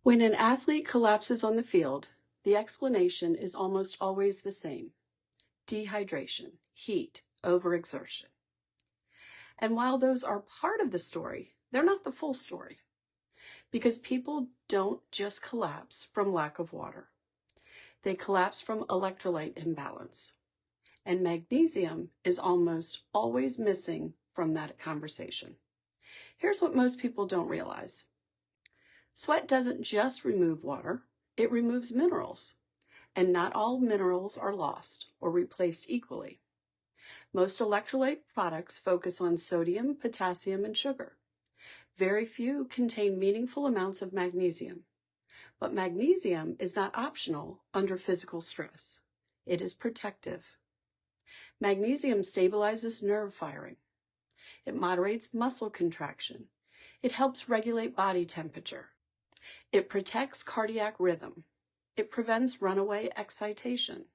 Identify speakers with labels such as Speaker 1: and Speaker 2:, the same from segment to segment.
Speaker 1: When an athlete collapses on the field, the explanation is almost always the same: dehydration, heat, overexertion. And while those are part of the story, they're not the full story, because people don't just collapse from lack of water. They collapse from electrolyte imbalance, and magnesium is almost always missing from that conversation. Here's what most people don't realize. Sweat doesn't just remove water, it removes minerals, and not all minerals are lost or replaced equally. Most electrolyte products focus on sodium, potassium, and sugar. Very few contain meaningful amounts of magnesium, but magnesium is not optional under physical stress. It is protective. Magnesium stabilizes nerve firing. It moderates muscle contraction. It helps regulate body temperature. It protects cardiac rhythm. It prevents runaway excitation.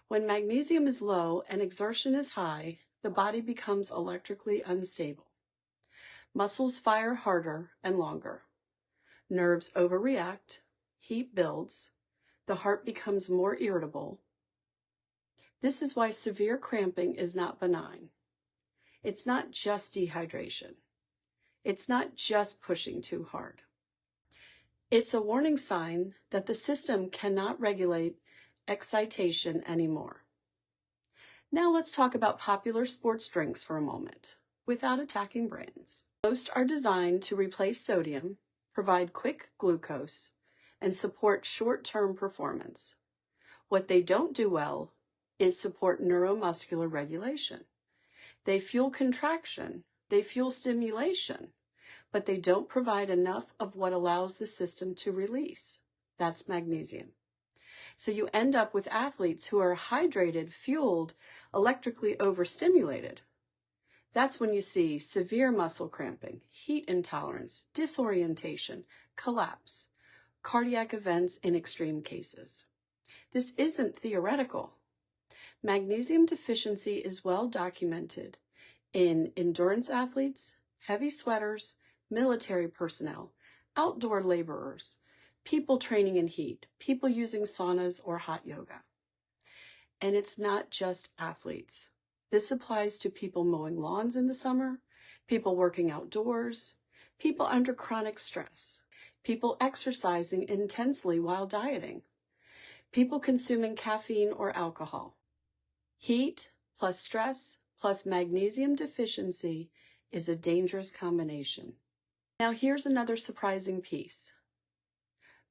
Speaker 1: When magnesium is low and exertion is high, the body becomes electrically unstable. Muscles fire harder and longer. Nerves overreact. Heat builds. The heart becomes more irritable. This is why severe cramping is not benign. It's not just dehydration. It's not just pushing too hard. It's a warning sign that the system cannot regulate excitation anymore. Now let's talk about popular sports drinks for a moment, without attacking brands. Most are designed to replace sodium, provide quick glucose, and support short-term performance. What they don't do well is support neuromuscular regulation. They fuel contraction, they fuel stimulation, but they don't provide enough of what allows the system to release. That's magnesium. So you end up with athletes who are hydrated, fueled, electrically overstimulated. That's when you see severe muscle cramping, heat intolerance, disorientation, collapse, cardiac events in extreme cases. This isn't theoretical. Magnesium deficiency is well documented in endurance athletes, heavy sweaters, military personnel, outdoor laborers, people training in heat, people using saunas or hot yoga. And it's not just athletes. This applies to people mowing lawns in the summer, people working outdoors, people under chronic stress, people exercising intensely while dieting, people consuming caffeine or alcohol. Heat plus stress plus magnesium deficiency is a dangerous combination. Now here's another surprising piece.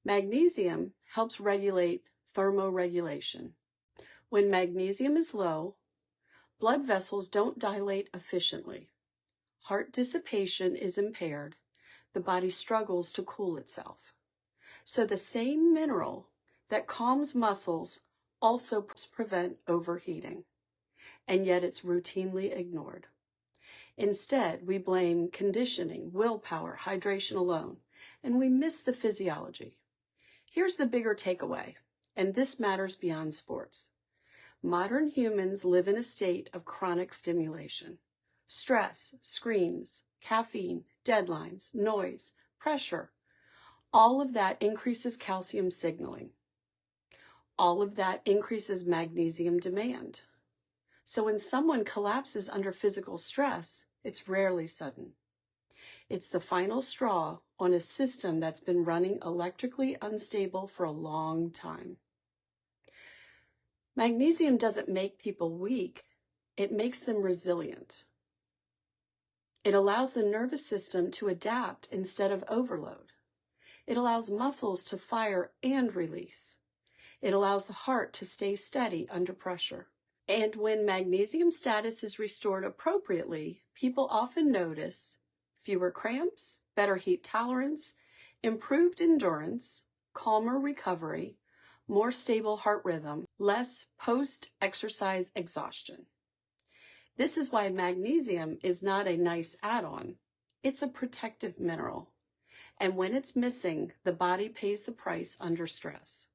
Speaker 1: Magnesium helps regulate thermoregulation. When magnesium is low, blood vessels don't dilate efficiently. Heart dissipation is impaired. The body struggles to cool itself. So the same mineral that calms muscles also prevent overheating, and yet it's routinely ignored. Instead, we blame conditioning, willpower, hydration alone, and we miss the physiology. Here's the bigger takeaway, and this matters beyond sports. Modern humans live in a state of chronic stimulation. Stress, screens, caffeine, deadlines, noise, pressure. All of that increases calcium signaling. All of that increases magnesium demand. So when someone collapses under physical stress, it's rarely sudden. It's the final straw on a system that's been running electrically unstable for a long time. Magnesium doesn't make people weak, it makes them resilient. It allows the nervous system to adapt instead of overload. It allows muscles to fire and release. It allows the heart to stay steady under pressure. And when magnesium status is restored appropriately, people often notice fewer cramps, better heat tolerance, improved endurance, calmer recovery, more stable heart rhythm, less post-exercise exhaustion. This is why magnesium is not a nice add-on. It's a protective mineral. And when it's missing, the body pays the price under stress.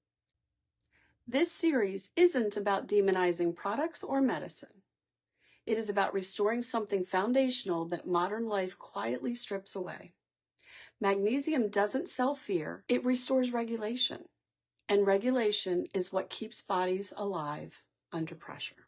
Speaker 1: This series isn't about demonizing products or medicine. It is about restoring something foundational that modern life quietly strips away. Magnesium doesn't sell fear, it restores regulation. And regulation is what keeps bodies alive under pressure.